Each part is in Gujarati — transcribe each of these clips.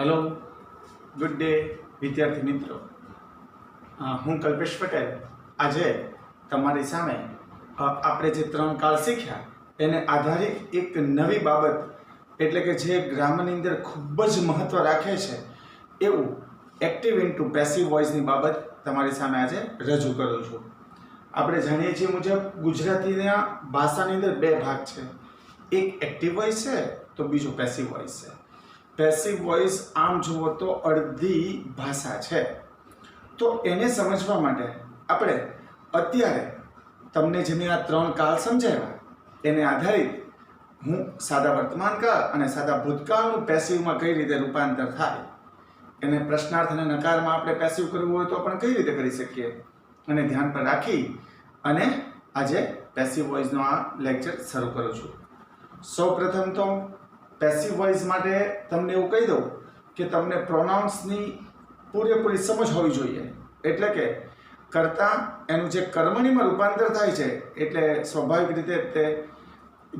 હેલો, ગુડ ડે વિદ્યાર્થી મિત્રો. હું કલ્પેશ પટેલ. આજે તમારી સામે આપણે જે 3 કાળ શીખ્યા એને આધારિત એક નવી બાબત એટલે કે જે ગ્રામરની અંદર ખૂબ જ મહત્ત્વ રાખે છે એવું એક્ટિવ ઇન્ટુ પેસિવ વોઇસની બાબત તમારી સામે આજે રજૂ કરું છું. આપણે જાણીએ છીએ મુજબ ગુજરાતીના ભાષાની અંદર 2 ભાગ છે. એક એક્ટિવ વોઇસ છે તો બીજો પેસિવ વોઇસ છે. પેસિવ વોઇસ આમ જુઓ તો અડધી ભાષા છે. તો એને સમજવા માટે આપણે અત્યારે તમને જે મેં આ 3 કાળ સમજાવ્યા એને આધારિત હું સાદા વર્તમાન કાળ અને સાદા ભૂતકાળનું પેસિવમાં કઈ રીતે રૂપાંતર થાય, એને પ્રશ્નાર્થ અને નકારમાં આપણે પેસિવ કરવું હોય તો પણ કઈ રીતે કરી શકીએ અને ધ્યાન પર રાખી અને આજે પેસિવ વોઇસનો આ લેક્ચર શરૂ કરું છું. સૌપ્રથમ તો પેસિવ વોઇસ માટે તમને એવું કહી દઉં કે તમને પ્રોનાઉન્સની પૂરેપૂરી સમજ હોવી જોઈએ. એટલે કે કરતા એનું જે કર્મણીમાં રૂપાંતર થાય છે એટલે સ્વાભાવિક રીતે તે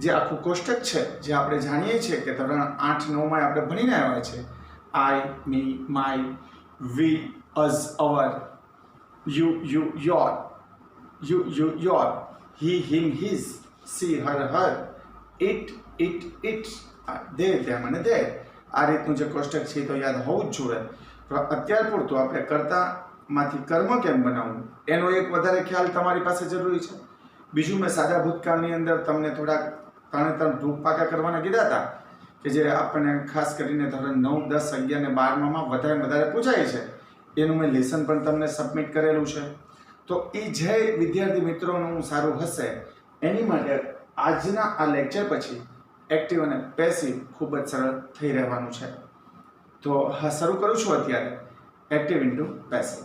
જે આખું કોષ્ટક છે જે આપણે જાણીએ છીએ કે ધોરણ 8, 9માં આપણે ભણીને આવ્યા છે. I, me, my, we, us, our, you, your, your, he, him, his, she, her, it, its, they, them અને ધેર. આ રીતનું જે કોષ્ટક છે તો યાદ હોવું જ જોઈએ. અત્યાર પૂરતું આપણે કર્તામાંથી કર્મ કેમ બનાવવું એનો એક વધારે ખ્યાલ તમારી પાસે જરૂરી છે. બીજું મેં સાદા ભૂતકાળની અંદર તમને થોડાક 3 રૂપ પાકા કરવાના કીધા હતા કે જે આપણને ખાસ કરીને ધોરણ 9, 10, 11 અને 12માં વધારે પૂછાય છે. એનું મેં લેસન પણ તમને સબમિટ કરેલું છે. તો એ જે વિદ્યાર્થી મિત્રોનું સારું હશે એની માટે આજના આ લેક્ચર પછી એક્ટિવ અને પેસિવ ખૂબ જ સરળ થઈ રહેવાનું છે. તો હા, શરૂ કરું છું અત્યારે એક્ટિવ ઇન્ટુ પેસિવ.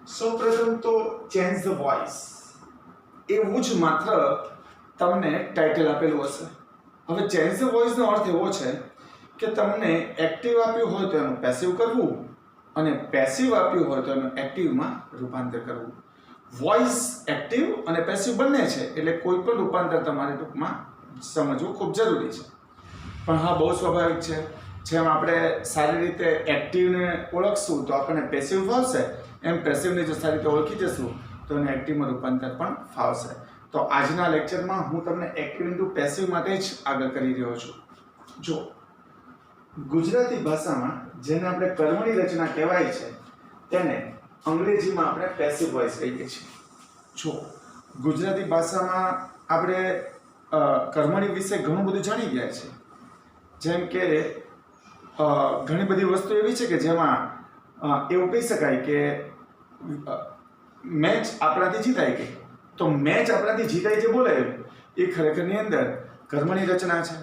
સૌપ્રથમ તો ચેન્જ ધ વોઇસ એવું જ માત્ર તમને ટાઇટલ આપેલું હશે. હવે ચેન્જ ધ વોઇસનો અર્થ એવો છે કે તમને એક્ટિવ આપ્યું હોય તો એનું પેસિવ કરવું અને પેસિવ આપ્યું હોય તો એનું એક્ટિવમાં રૂપાંતર કરવું. વોઇસ એક્ટિવ અને પેસિવ બંને છે એટલે કોઈ પણ રૂપાંતર તમારે ટૂંકમાં સમજવું ખૂબ જરૂરી છે. પણ હા, બહુ સ્વાભાવિક છે. જેમ આપણે સારી રીતે એક્ટિવને ઓળખશું તો આપણને પેસિવ ફાવશે, એમ પેસિવને જો સારી રીતે ઓળખી જશું તો એને એક્ટિવમાં રૂપાંતર પણ ફાવશે. તો આજના લેક્ચરમાં હું તમને એક્ટિવ ઇન્ટુ પેસિવ માટે જ આગળ કરી રહ્યો છું. જો ગુજરાતી ભાષામાં જેને આપણે કર્મની રચના કહેવાય છે તેને અંગ્રેજીમાં આપણે પેસિવ વોઇસ કહીએ છીએ. જો ગુજરાતી ભાષામાં આપણે કર્મણી વિશે ઘણું બધું જાણી ગયા છે. જેમ કે ઘણી બધી વસ્તુ એવી છે કે જેમાં એવું કહી શકાય કે મેચ આપણાથી જીતાઈ ગઈ. તો મેચ આપણાથી જીતાઈ જે બોલે એ ખરેખરની અંદર કર્મની રચના છે.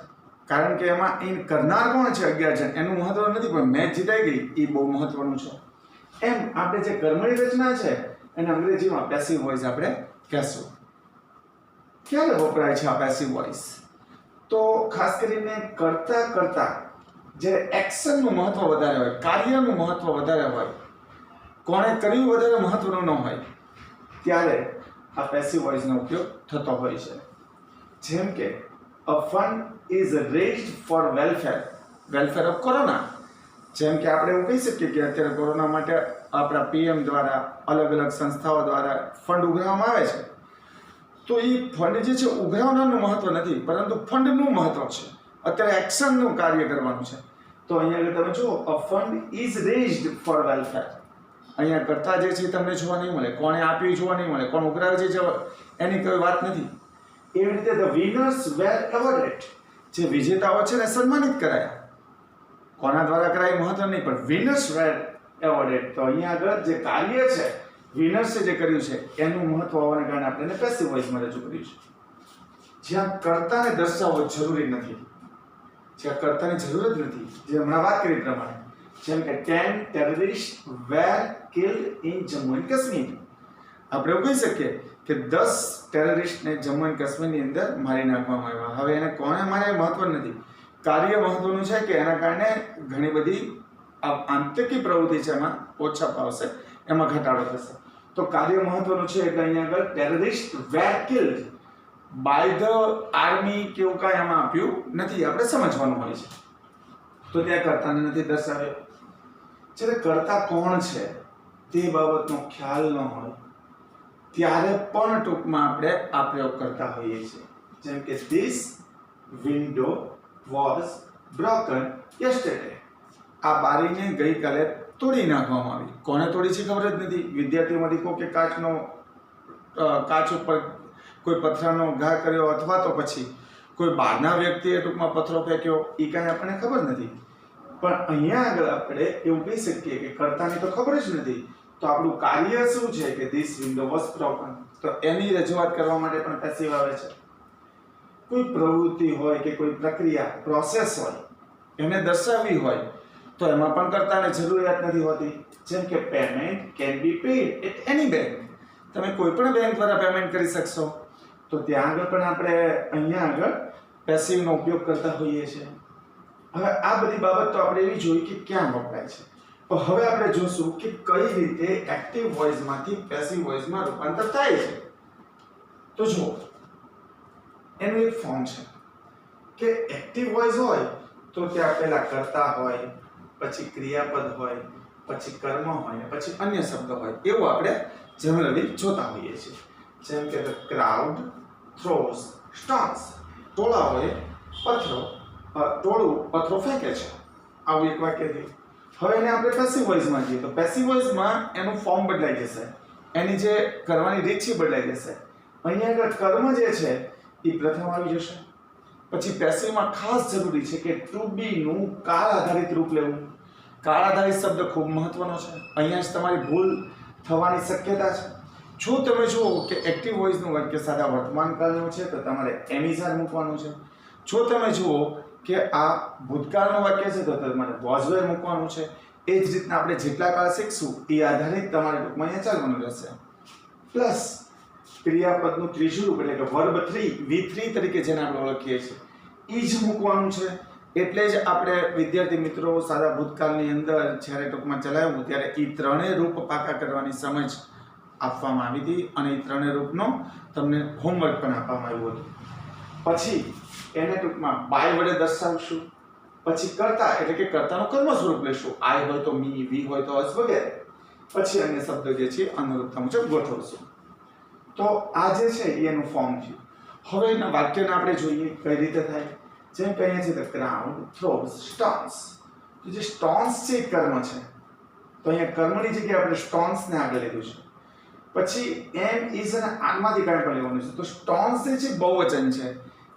કારણ કે એમાં એ કરનાર કોણ છે 11 જણ એનું મહત્વ નથી, પણ મેચ જીતાઈ ગઈ એ બહુ મહત્વનું છે. એમ આપણે જે કર્મની રચના છે એને અંગ્રેજીમાં પેસિવ વોઇસ આપણે કહેશું. ક્યારે વપરાય છે આ પેસિવ વોઇસ? તો ખાસ કરીને કરતા જે એક્શનનું મહત્વ વધારે હોય, કાર્યનું મહત્વ વધારે હોય, કોણે કર્યું વધારે મહત્વનું ન હોય ત્યારે આ પેસિવ વોઇસનો ઉપયોગ થતો હોય છે. જેમ કે a fund is raised for welfare of corona. જેમ કે આપણે એવું કહી શકીએ કે અત્યારે કોરોના માટે આપણા પીએમ દ્વારા અલગ અલગ સંસ્થાઓ દ્વારા ફંડ ઉઘરાવવામાં આવે છે. તો એ ફંડ જે છે ઉઘરાવનારનું મહત્વ નથી, પરંતુ ફંડનું મહત્વ છે. અત્યારે એક્શનનું કાર્ય કરવાનું છે. તો અહીંયા તમે જુઓ અ fund is raised for welfare. અહીંયા કરતા જે છે તમને જોવા નહીં મળે, કોણે આપ્યું જોવા નહીં મળે, કોણ ઉઘરાવે છે એની કોઈ વાત નથી. એવી રીતે ધ વિનર્સ વેર એવોર્ડેડ. જે વિજેતાઓ છે ને સન્માનિત કરાયા. કોના દ્વારા કરાય મહત્વ નહીં, પણ વિનર્સ વેર એવોર્ડેડ. તો અહીંયા આગળ જે કાર્ય છે વિનર્સે જે કર્યું છે એનું મહત્વ હોવાને કારણે આપણે પેસિવ વોઇસમાં રજૂ કર્યું છે. જ્યાં કર્તાને દર્શાવવો જરૂરી નથી, જ્યાં કર્તાની જરૂર જ નથી, જે હમણાં વાત કરી પ્રમાણે, જેમ કે 10 terrorist were killed in Jammu and Kashmir. આપણે એવું કહી શકીએ કે 10 ટેરરિસ્ટને જમ્મુ એન્ડ કાશ્મીરની અંદર મારી નાખવામાં આવ્યા. હવે એને કોણે મારે મહત્વ નથી, કાર્ય મહત્વનું છે કે એના કારણે ઘણી બધી આંતરિક પ્રવૃત્તિ છે એમાં ઓછા પાવશે, એમાં ઘટાડો થશે. તો કાર્ય મહત્વનું છે એટલે અહીંયા આગળ terrorist were killed by the army કેવું કાંઈ આમાં આપ્યું નથી, આપણે સમજવાનું હોય છે. તો ત્યાં કર્તાને નથી દર્શાવ્યો. જ્યારે કર્તા કોણ છે તે બાબતનો ખ્યાલ ન હોય ત્યારે પણ ટૂંકમાં આપણે આ પ્રયોગ કરતા હોઈએ છીએ. જેમ કે this window was broken yesterday. આ બારીને ગઈકાલે તોડી નાખવામાં આવી. કોને તોડી છે ખબર જ નથી. વિદ્યાર્થીઓમાંથી કોઈ કે કાચ ઉપર કોઈ પથ્થરનો ઘા કર્યો અથવા તો પછી કોઈ બહારના વ્યક્તિએ ટૂંકમાં પથ્થરો ફેંક્યો, એ કાંઈ આપણને ખબર નથી. પણ અહીંયા આગળ આપણે એવું કહી શકીએ કે કર્તાને તો ખબર જ નથી, તો આપણું કાર્ય શું છે કે ધીસ વિન્ડો વોઝ બ્રોકન. તો એની રજૂઆત કરવા માટે પણ પેસિવ આવે છે. કોઈ પ્રવૃત્તિ હોય કે કોઈ પ્રક્રિયા પ્રોસેસ હોય એને દર્શાવવી હોય તો એમાં પણ કર્તાને જરૂરિયાત નથી હોતી. જેમ કે payment can be paid at any bank. તમે કોઈ પણ બેંક દ્વારા પેમેન્ટ કરી શકશો. તો ત્યાં આગળ પણ આપણે અહીંયા આગળ પેસિવનો ઉપયોગ કરતા હોઈએ છીએ. હવે આ બધી બાબત તો આપણે એવી જોઈ કે ક્યાં વપરાય છે. તો હવે આપણે જોશું કે કઈ રીતે એક્ટિવ વોઇસમાંથી પેસિવ વોઇસમાં રૂપાંતર થાય છે. તો જુઓ, એનું એક ફોર્મ છે કે એક્ટિવ વોઇસ હોય તો ત્યાં પહેલા કર્તા હોય, પછી ક્રિયાપદ હોય, પછી કર્મ હોય, પછી અન્ય શબ્દ હોય. એવું આપણે જનરલી જોતા હોઈએ છીએ. જેમ કે ધ ક્રાઉડ થ્રોઝ સ્ટોન્સ. ટોળાઓએ ટોળું પથ્થરો ફેંકે છે. આવું એક વાક્ય થયું. હવે એને આપણે પેસિવ વોઇસમાં જઈએ તો પેસિવ વોઇસમાં એનું ફોર્મ બદલાઈ જશે. એની જે કરવાની રીત છે બદલાઈ જશે. અહીંયા આગળ કર્મ જે છે એ પ્રથમ આવી જશે. પછી પેસિવમાં ખાસ જરૂરી છે કે ટુ બી નું કાળ આધારિત રૂપ લેવું. કાળ આધારિત શબ્દ ખૂબ મહત્વનો છે. અહીંયા જ તમારી ભૂલ થવાની શક્યતા છે. જો તમે જુઓ કે એક્ટિવ વોઇસનું વાક્ય સાદા વર્તમાન કાળનું છે તો તમારે એમિઝાર મૂકવાનું છે. જો તમે જુઓ કે આ ભૂતકાળનું વાક્ય છે તો તમારે વોઝ વેર મૂકવાનું છે. એ જ રીતના આપણે જેટલા કાળ શીખશું એ આધારિત તમારે ટૂંકમાં અહીંયા ચાલવાનું રહેશે. પ્લસ ક્રિયાપદનું ત્રીજું રૂપ એટલે કે વર્બ 3 V3 તરીકે જેને આપણે ઓળખીએ છીએ એ જ મૂકવાનું છે. એટલે જ આપણે વિદ્યાર્થી મિત્રો સાદા ભૂતકાળની અંદર જ્યારે ટૂંકમાં ચલાવ્યું ત્યારે એ ત્રણેય રૂપ પાકા કરવાની સમજ આપવામાં આવી હતી અને એ ત્રણેય રૂપનો તમને હોમવર્ક પણ આપવામાં આવ્યું હતું. પછી એને ટૂંકમાં બાય વડે દર્શાવશું. પછી કર્તા એટલે કે કર્તાનું કર્મ સ્વરૂપ લેશું. આઈ હોય તો મી, વી હોય તો અસ વગેરે. પછી અન્ય શબ્દ જે છે અનુરૂપતા મુજબ ગોઠવશું. તો આ જે છે એનું ફોર્મ છે. હવે એના વાક્યને આપણે જોઈએ કઈ રીતે થાય. જેમ કે અહીંયા છે ધ ક્રાઉડ થ્રોઝ સ્ટોન્સ. તો જે સ્ટોન્સ છે એ કર્મ છે. તો અહીંયા કર્મની જગ્યાએ આપણે સ્ટોન્સને આગળ લીધું છે. પછી એમ ઇઝ અને આરમાંથી કાંઈ પણ લેવાનું છે. તો સ્ટોન્સ જે છે બહુવચન છે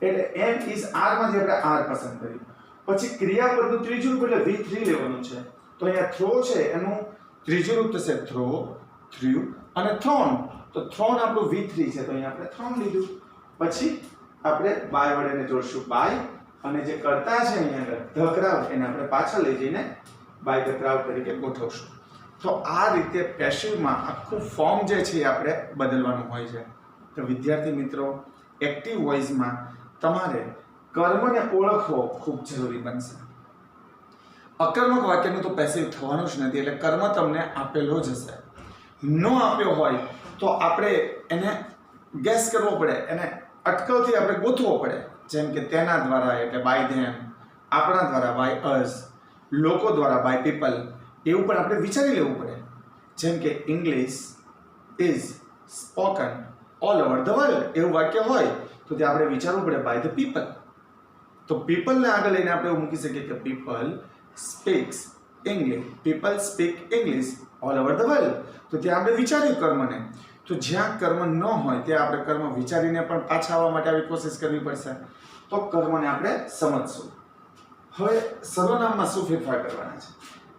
એટલે એમ ઇઝ આરમાંથી આપણે આર પસંદ કર્યું. પછી ક્રિયાપદનું ત્રીજું રૂપ એટલે V3 લેવાનું છે. તો અહીંયા થ્રો છે એનું ત્રીજું રૂપ થશે થ્રો, થ્રુ અને થ્રોન. તો થ્રોન આપણું V3 છે તો અહીંયા આપણે થ્રોન લીધું. પછી આપણે બાય વડે એને જોડશું બાય અને જે કર્તા છે અહીંયા આગળ ધ ક્રાઉડ એને આપણે પાછળ લઈ જઈને બાય ધ ક્રાઉડ તરીકે ગોઠવશું. તો આ રીતે પેસિવમાં આખું ફોર્મ જે છે એ આપણે બદલવાનું હોય છે. તો વિદ્યાર્થી મિત્રો એક્ટિવ વોઇસમાં તમારે કર્મને ઓળખવો ખૂબ જરૂરી બનશે. અકર્મક વાક્યનું તો પેસિવ થવાનું જ નથી એટલે કર્મ તમને આપેલો જ હશે. ન આપ્યો હોય તો આપણે એને ગેસ કરવો પડે, એને અટકલથી આપણે ગોતવો પડે. જેમ કે તેના દ્વારા એટલે બાય ધેમ, આપણા દ્વારા બાય અસ, લોકો દ્વારા બાય પીપલ. એવું પણ આપણે વિચારી લેવું પડે. જેમ કે English is spoken all over the world એવું વાક્ય હોય તો તે આપણે વિચારવું પડે બાય ધ પીપલ. તો પીપલને આગળ લઈને આપણે એવું મૂકી શકીએ કે people speaks English, people speak English all over the world. તો ત્યાં આપણે વિચાર્યું કર્મને. તો જ્યાં કર્મ ન હોય ત્યાં આપણે કર્મ વિચારીને પણ પાછા આવવા માટે આવી કોશિશ કરવી પડશે. તો કર્મને આપણે સમજશું. હવે સર્વનામમાં શું ફેરફાર કરવાના છે.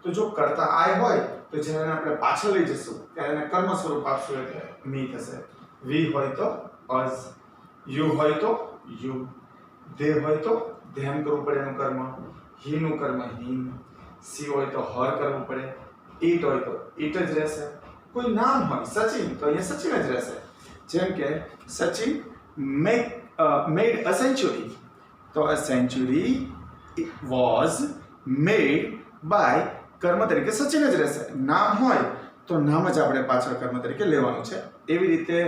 તો જો કર્તા આય હોય તો જ્યારે આપણે પાછળ લઈ જશું ત્યારે એને કર્મ સ્વરૂપ આપશું એટલે મી થશે. વી હોય તો અસ, યુ હોય તો યુ, ધે હોય તો ધેમ કરવું પડે એનું કર્મ, હીનું કર્મ હીમ, સી હોય તો હર કરવું પડે, ઈટ હોય તો ઈટ જ રહેશે. કોઈ નામ હોય સચિન તો અહીંયા સચિન જ રહેશે. જેમ કે સચિન મેડ અ સેન્ચુરી તો અ સેન્ચુરી વોઝ મેડ બાય કર્મ તરીકે સચિન જ રહેશે. નામ હોય તો નામ જ આપણે પાછળ કર્મ તરીકે લેવાનું છે. એવી રીતે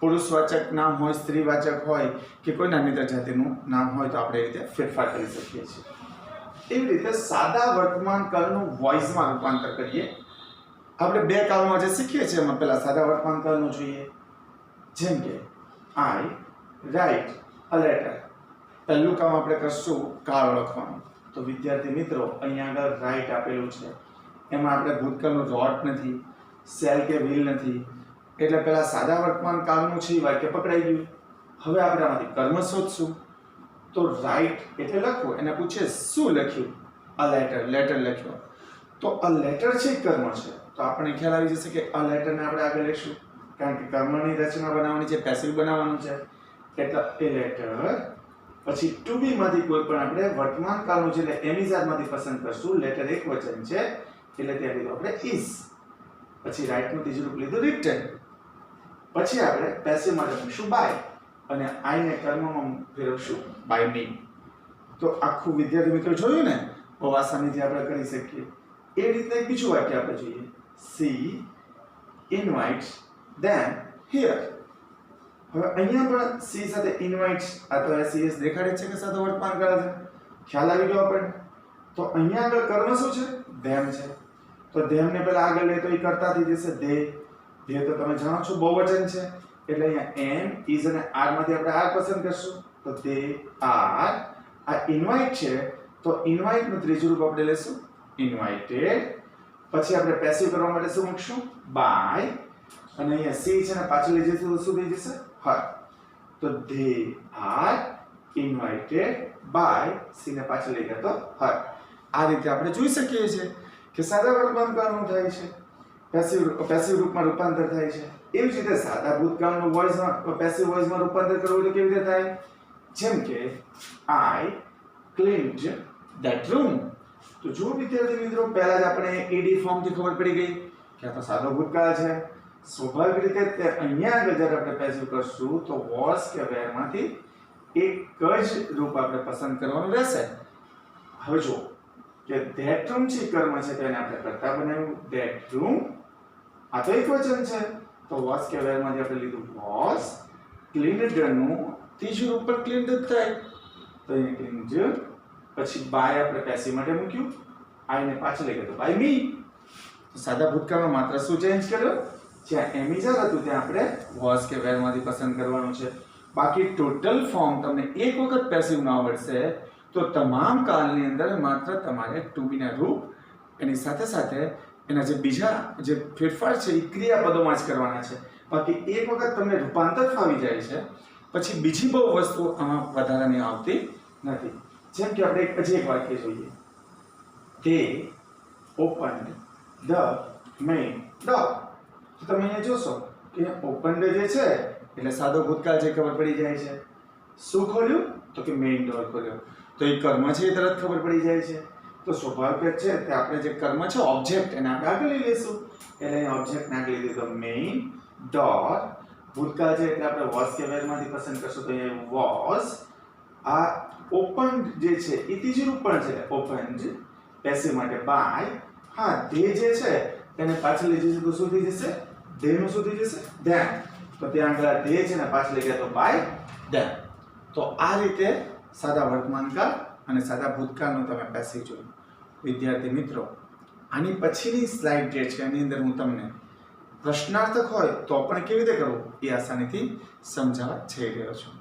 પુરુષવાચક નામ હોય, સ્ત્રીવાચક હોય કે કોઈ નાન્યતર જાતિનું નામ હોય તો આપણે એ રીતે ફેરફાર કરી શકીએ છીએ. એવી રીતે સાદા વર્તમાન કાળનું વોઇસમાં રૂપાંતર કરીએ. આપણે બે કાળમાં જે શીખીએ છીએ એમાં પહેલા સાદા વર્તમાન કાળનું જોઈએ. જેમ કે આઈ રાઇટ અ લેટર. પહેલું કામ આપણે કરશું કાળ ઓળખવાનું. તો વિદ્યાર્થી મિત્રો અહીંયા આગળ રાઇટ આપેલું છે, એમાં આપણે ભૂતકાળનું રોટ નથી, સેલ કે વિલ નથી, એટલે પહેલા સાદા વર્તમાન કાળનું છે એ વાક્ય પકડાઈ ગયું. હવે આપણે આમાંથી કર્મ શોધશું. તો રાઇટ એટલે લખવું, એને પૂછે શું લખ્યું? અ લેટર, લેટર લખ્યો. તો અ લેટર છે કર્મ છે, તો આપણને ખ્યાલ આવી જશે કે અ લેટરને આપણે આગળ લઈશું, કારણ કે કર્મની રચના બનાવવાની છે, પેસિવ બનાવવાનું છે, એટલે એ લેટર. પછી ટુ બી માંથી કોઈ પણ આપણે વર્તમાન કાળનું છે એટલે એમિઝારમાંથી પસંદ કરશું. લેટર એક વચન છે એટલે ત્યાં લીધું આપણે ઇઝ. પછી રાઇટ નું ત્રીજું રૂપ લીધું રિટન. પછી આપણે પેસિવ માટે મૂકશું બાય અને આઈ ને કર્મમાં ફેરવશું બાય મી. તો આખું વિદ્યાર્થી મિત્રો જોયું ને, બહુ આસાનીથી આપણે કરી શકીએ. એ રીતના એક બીજું વાક્ય આપણે જોઈએ. C invites them here. હવે અહીંયા પણ સી સાથે ઇન્વાઇટ્સ અથવા સીએસ દેખાડે છે કે સાદો વર્તમાન કાળ છે. ખ્યાલ આવી ગયો આપણને. તો અહીંયા આગળ કર્મ શું છે? ધેમ છે. તો ધેમને પહેલા આગળ લે તો એ કરતા થઈ જશે ધે. ધે તો તમે જાણો છો બહુવચન છે, એટલે અહીંયા એમ ઇઝ અને આર માંથી આપણે આર પસંદ કરશું. તો ધે આર. આ ઇન્વાઇટ છે તો ઇન્વાઇટ નું ત્રીજું રૂપ આપણે લેશું ઇન્વાઇટેડ. પછી આપણે પેસિવ કરવા માટે શું મૂકશું? બાય. અને અહીંયા સી છે ને પાછળ લઈ જઈશું તો શું થઈ જશે? હર. તો ધે આર ઇન્વાઇટેડ બાય. સી ને પાછળ લઈ ગયા તો હર. આ રીતે આપણે જોઈ શકીએ છીએ કે સાદા વર્તમાન કાળનું થાય છે, પેસિવ રૂપમાં રૂપાંતર થાય છે. એવી જ રીતે સાદા ભૂતકાળનું વોઇસમાં પેસિવ વોઇસમાં રૂપાંતર કરવું એટલે કેવી રીતે થાય? જેમ કે આઈ ક્લીન્ડ ધેટ રૂમ. તો જો વિદ્યાર્થી મિત્રો પહેલા જ આપણે એડી ફોર્મ થી ખબર પડી ગઈ કે આ તો સાદો ભૂતકાળ છે. સ્વાભાવિક રીતે અહીંયા આગળ જ્યારે આપણે પેસિવ કરશું તો વોઝ કે વેર માંથી એક જ રૂપ આપણે પસંદ કરવાનું રહેશે. હવે જો કે ધેટ રૂમ છે કર્મ છે તો એને આપણે કરતા બનાવ્યું ધેટ રૂમ. આ તો એક વચન છે તો વોઝ કે વેર માંથી આપણે લીધું વોઝ. ક્લીન્ડ નું ત્રીજું રૂપ પણ ક્લીન્ડ જ થાય તો અહીંયા ક્લીન્ડ. પછી બાય આપણે પેસિવ માટે મૂક્યું, આઈ ને પાછળ લઈ ગયો બાય મી. તો સાદા ભૂતકાળમાં માત્ર શું ચેન્જ કર્યો? જ્યાં એમિઝર હતું ત્યાં આપણે વોઝ કે વેર માંથી પસંદ કરવાનું છે. બાકી ટોટલ ફોર્મ તમને એક વખત પેસિવ ન આવડશે તો તમામ કાળની અંદર માત્ર તમારે ટુ બી ના રૂપ એની સાથે સાથે એના જે બીજા જે ફેરફાર છે એ ક્રિયાપદોમાં જ કરવાના છે. બાકી એક વખત તમને રૂપાંતર ફાવી જાય છે પછી બીજી બહુ વસ્તુ આમાં વધારાની આવતી નથી. જેમ કે આપણે હજી એક વાક્ય જોઈએ. They opened the main door. તો તમે અહીંયા જોશો કે ઓપન્ડ જે છે એટલે સાદો ભૂતકાળ છે ખબર પડી જાય છે. શું ખોલ્યું? તો કે મેઇન ડોર ખોલ્યો. તો એ કર્મ છે એ તરત ખબર પડી જાય છે. તો સ્વાભાવિક છે કે આપણે જે કર્મ છે ઓબ્જેક્ટ એને આપણે આગળ લઈ લઈશું. એટલે અહીં ઓબ્જેક્ટ ને આગળ લઈ લીધો મેઇન ડોર. ભૂતકાળ છે એટલે આપણે વોઝ કે વેર માંથી પસંદ કરશું તો અહીંયા વોઝ. આ ઓપન્ડ જે છે એ ત્રીજું રૂપ પણ છે ઓપન્ડ. પેસિવ માટે બાય. હા ધે જે છે એને પાછળ લઈ જઈશું તો શું થઈ જશે? ધે નું શું થઈ જશે? ધેમ. તો ત્યાં આગળ ધે છે ને પાછળ લઈ ગયા તો બાય ધેમ. તો આ રીતે સાદા વર્તમાનકાળ અને સાદા ભૂતકાળનું તમે પેસિવ જોયું. વિદ્યાર્થી મિત્રો આની પછીની સ્લાઇડ જે છે એની અંદર હું તમને પ્રશ્નાર્થક હોય તો પણ કેવી રીતે કરવું એ આસાનીથી સમજાવવા જઈ રહ્યો છું.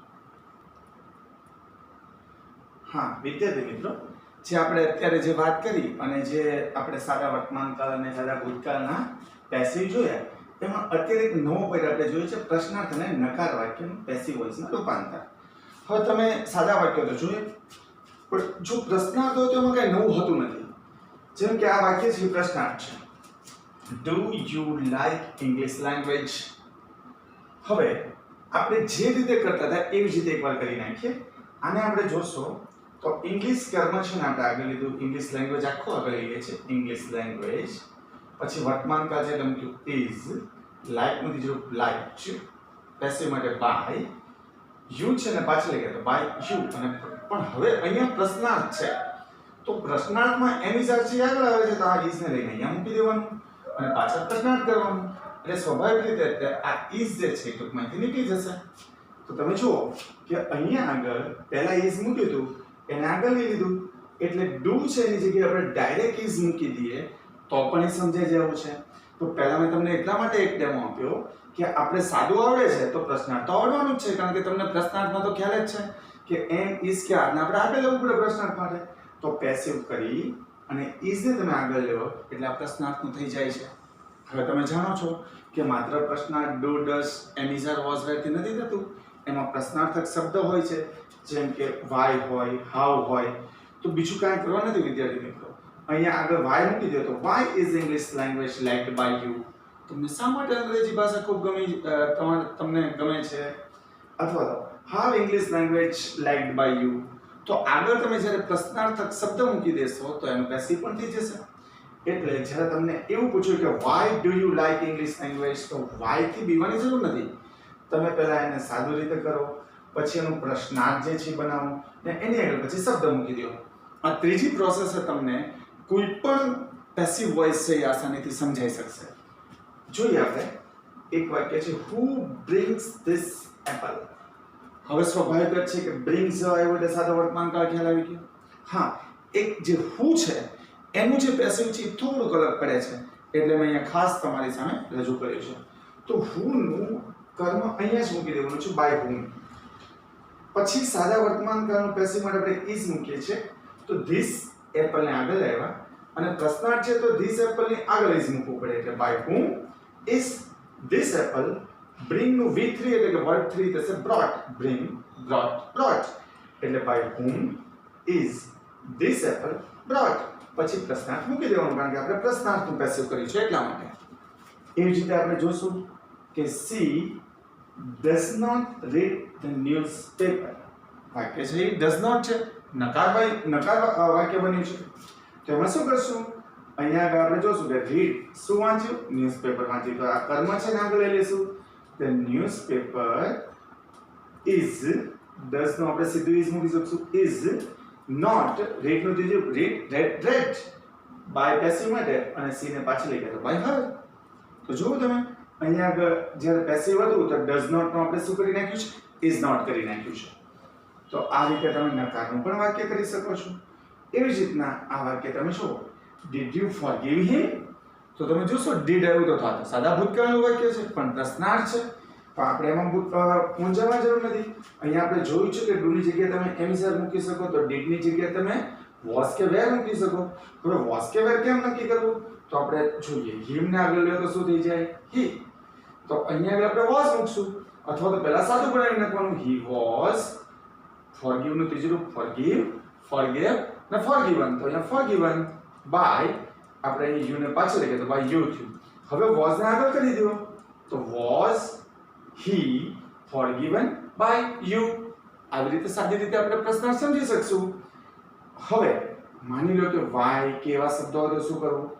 હા વિદ્યાર્થી મિત્રો, જે આપણે અત્યારે જે વાત કરી અને જે આપણે સાદા વર્તમાનકાળ અને સાદા ભૂતકાળના પેસિવ જોયા એમાં અત્યારે એક નવો પોઈન્ટ આપણે જોયું છે પ્રશ્નાર્થ અને નકાર વાક્યનું પેસિવ વોઇસમાં રૂપાંતર. હવે તમે સાદા વાક્યો તો જોઈએ પણ જો પ્રશ્નાર્થ હોય તો એમાં કઈ નવું હોતું નથી. જેમ કે આ વાક્ય છે પ્રશ્નાર્થ છે. Do you like English language? હવે આપણે જે રીતે કરતા હતા એવી જ રીતે એકવાર કરી નાખીએ. આને આપણે જોશો તો ઇંગ્લિશ કર્મ છે ને આપણે આગળ લીધું ઇંગ્લિશ લેંગ્વેજ આખો આગળ લઈએ છીએ ઇંગ્લિશ લેંગ્વેજ. પછી વર્તમાન કાળ છે એટલે મૂક્યું ઇઝ. લાઇક નું ત્રીજું લાઇક્ડ. પેસિવ માટે બાય. યુ છે ને પાછળ લઈ ગયા તો બાય યુ. અને પણ હવે અહીંયા પ્રશ્નાર્થ છે તો પ્રશ્નાર્થમાં એમિઝાર છે આગળ આવે છે તો આ ઇઝ ને લઈને અહીંયા મૂકી દેવાનું અને પાછળ પ્રશ્નાર્થ કરવાનું. એટલે સ્વાભાવિક રીતે આ ઇઝ જે છે ટૂંકમાંથી નીકળી જશે. તો તમે જુઓ કે અહીંયા આગળ પહેલા ઇઝ મૂક્યું હતું એને આગળ લઈ લીધું એટલે ડુ છે એની જગ્યાએ આપણે ડાયરેક્ટ ઇઝ મૂકી દઈએ તો પણ એ સમજાઈ જેવું છે. તો પહેલા મેં તમને એટલા માટે એક ડેમો આપ્યો કે આપણે સાદું આવડે છે તો પ્રશ્નાર્થ તો આવડવાનું જ છે, કારણ કે તમને પ્રશ્નાર્થમાં તો ખ્યાલ જ છે કે એમ ઇઝ કે આને આપણે આગળ લેવું પડે પ્રશ્નાર્થ માટે. તો પેસિવ કરી અને ઇઝ ને તમે આગળ લેવો એટલે આ પ્રશ્નાર્થનું થઈ જાય છે. હવે તમે જાણો છો કે માત્ર પ્રશ્નાર્થ do does am is are was were થી નથી થતું, એમાં પ્રશ્નાર્થક શબ્દ હોય છે, જેમ કે વાય હોય, હાઉ હોય. તો બીજું કાંઈ કરવા નથી વિદ્યાર્થી મિત્રો. અહીંયા આગળ વાય મૂકી દો તો why is English language liked by you. તમને શા માટે અંગ્રેજી ભાષા ખૂબ તમને ગમે છે? અથવા તો how English language liked by you. તો આગળ તમે જ્યારે પ્રશ્નાર્થક શબ્દ મૂકી દેશો તો એનું પેસિવ પણ થઈ જશે. એટલે જ્યારે તમને એવું પૂછ્યું કે why do you like English language, તો વાય થી બીવાની જરૂર નથી. તમે પહેલા એને સાદું રીતે કરો, પછી એનું પ્રશ્નાર્થ જે છે બનાવો ને એની આગળ પછી શબ્દ મૂકી દો. આ ત્રીજી પ્રોસેસ તમને કોઈ પણ પેસિવ વોઇસ છે એ આસાનીથી સમજાઈ શકશે. જોઈએ આપણે એક વાક્ય છે હુ બ્રિંગ્સ ધીસ એપલ. હવે સ્વાભાવિક જ છે કે બ્રિંગ્સ આવ્યું એટલે સાદો વર્તમાનકાળ ખ્યાલ આવી ગયો. હા, એક જે હુ છે એનું જે પેસિવ છે થોડુંક અલગ પડે છે, એટલે મેં અહીંયા ખાસ તમારી સામે રજૂ કર્યું છે. તો હુ નું કર્મ અહીંયા જ મૂકી દેવાનું છે બાય હુમ. પછી સાદા વર્તમાનકાળનું પેસિવ માટે આપણે ઇઝ મૂકીએ છીએ. તો ધીસ એપલ ને આગળ લાવ્યા અને પ્રશ્નાર્થ છે તો ધીસ એપલ ની આગળ ઇઝ મૂકવું પડે, એટલે by whom is this apple. Bring નું V3 એટલે કે વર્બ 3 થશે બ્રોટ. Bring, brought, brought. એટલે by whom is this apple brought. પછી પ્રશ્નાર્થ મૂકી દેવાનું, કારણ કે આપણે પ્રશ્નાર્થનું પેસિવ કર્યું છે એટલા માટે. એવી જ રીતે આપણે જોશું કે C does not read the newspaper. વાક્ય છે એ does not છે, નકાર વાક્ય બન્યું છે. તો એમાં શું કરશું? અહીંયા આગળ આપણે જોશું કે રીડ શું વાંચ્યું? ન્યૂઝપેપર વાંચ્યું. તો આ કર્મ છે ને આગળ લઈ લઈશું. The newspaper is does નો આપણે સીધું is મૂકી શકશું. is not read નું ત્રીજું read by પેસિવ માટે અને સી ને પાછી લઈ ગયા by her. તો જુઓ તમે અહીંયા આગળ જ્યારે પેસિવ હતું તો does not નો આપણે શું કરી નાખ્યું છે? is not કરી નાખ્યું છે. તો આ રીતે તમે નકારનું પણ વાક્ય કરી શકો છો. એવી જ રીતના આ વાક્ય તમે જુઓ did you forgive him. તો તમે જોશો did આવ્યું તો થતું સાદા ભૂતકાળનું વાક્ય છે પણ પ્રશ્નાર્થ છે, પણ આપણે એમાં મૂંઝાવા જરૂર નથી. અહીંયા આપણે જોયું છે કે ડુ ની જગ્યાએ તમે એમ ઇઝ મૂકી શકો, તો did ની જગ્યાએ તમે was કે were મૂકી શકો. હવે was કે were કેમ નક્કી કરવું? તો આપણે જોઈએ him ને આગળ લે તો શું થઈ જાય? he. તો અહીંયા આગળ આપણે was મૂકશું, અથવા તો પહેલા સાદું બનાવી નાખવાનું he was. forgive નું ત્રીજું રૂપ forgive, forgave ને forgiven. તો અહીંયા forgiven by આપણે અહીં યુ ને પાછળ લઈએ તો by you થયું. હવે was ને આગળ કરી દો તો was he forgiven by you. આવી રીતે સાદી રીતે આપણે પ્રશ્ન સમજી શકશું. હવે માની લો કે why કેવા શબ્દો હોય તો શું કરવું?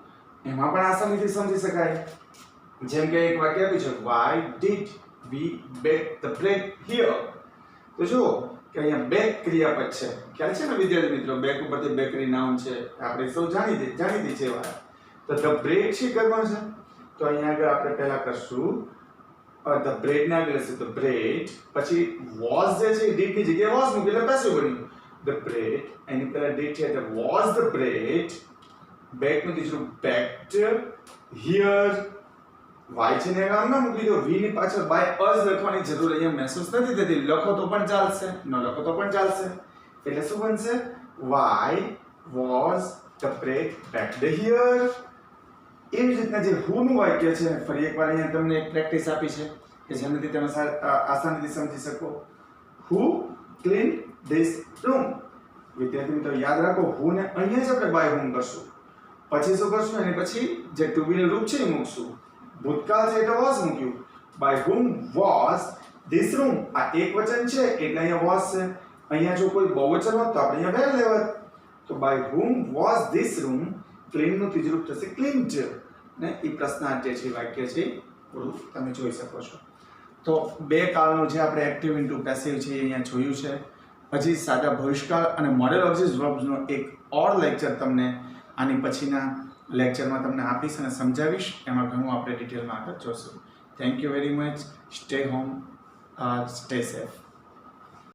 એમાં પણ આસાનીથી સમજી શકાય. જેમ કે એક વાક્ય આપ્યું છે why did we bake the bread here. તો જુઓ કે અહીંયા બેક ક્રિયાપદ છે, ખ્યાલ છે ને વિદ્યાર્થી મિત્રો? બેક ઉપરથી બેકરી નાઉન છે, આપણે સૌ જાણીતી છે વાત. તો ધ બ્રેડ છે કરવાનું છે, તો અહીંયા આગળ આપણે પહેલા કરશું ધ બ્રેડ ને આગળ લેશું તો બ્રેડ, પછી વોઝ જે છે ડીડ ની જગ્યાએ વોઝ મૂકી એટલે પેસિવ બન્યું ધ બ્રેડ. એની પહેલા ડીડ છે એટલે વોઝ ધ બ્રેડ. બેક નું ત્રીજું બેક્ડ. હિયર વાય છે ને નામ ના મૂકી દો, વી ની પાછળ બાય અસ લખવાની જરૂર અહીંયા મહેસૂસ નથી થતી. લખો તો પણ ચાલશે, ન લખો તો પણ ચાલશે. એટલે શું બનશે? Why was the bread backed here. એવી રીતના જે હુ નું વાક્ય છે ફરી એકવાર અહીંયા તમને એક પ્રેક્ટિસ આપી છે કે જેનાથી તમે આસાનીથી સમજી શકો. હુ ક્લીન ધીસ રૂમ. વિદ્યાર્થી મિત્રો યાદ રાખો હુ ને અહીંયા જ આપણે બાય હુમ કરશું, પછી શું કરશું? એની પછી જે ટુ બી નું રૂપ છે એ મૂકશું. ભૂતકાળ છે એટલે વોઝ મૂક્યું. By whom was this room. આ એક વચન છે એટલે અહીંયા વોઝ છે. અહીંયા જો કોઈ બહુવચન હોત તો આપણે અહીંયા વેર લેવત. તો by whom was this room. Clean નું ત્રીજું રૂપ થશે ક્લીન્ડ ને એ પ્રશ્નાર્થ જે છે વાક્ય છે પૂરું તમે જોઈ શકો છો. તો બે કાળનું જે આપણે એક્ટિવ ઇન્ટુ પેસિવ છે અહીંયા જોયું છે. હજી સાદા ભવિષ્યકાળ અને મોડેલ ઓબ્જેક્ટ વર્બ્સનો એક ઓર લેક્ચર તમને આની પછીના લેક્ચરમાં તમને આપીશ અને સમજાવીશ. એમાં ઘણું આપણે ડિટેલમાં આગળ જોશું. Thank you very much. Stay home, stay safe.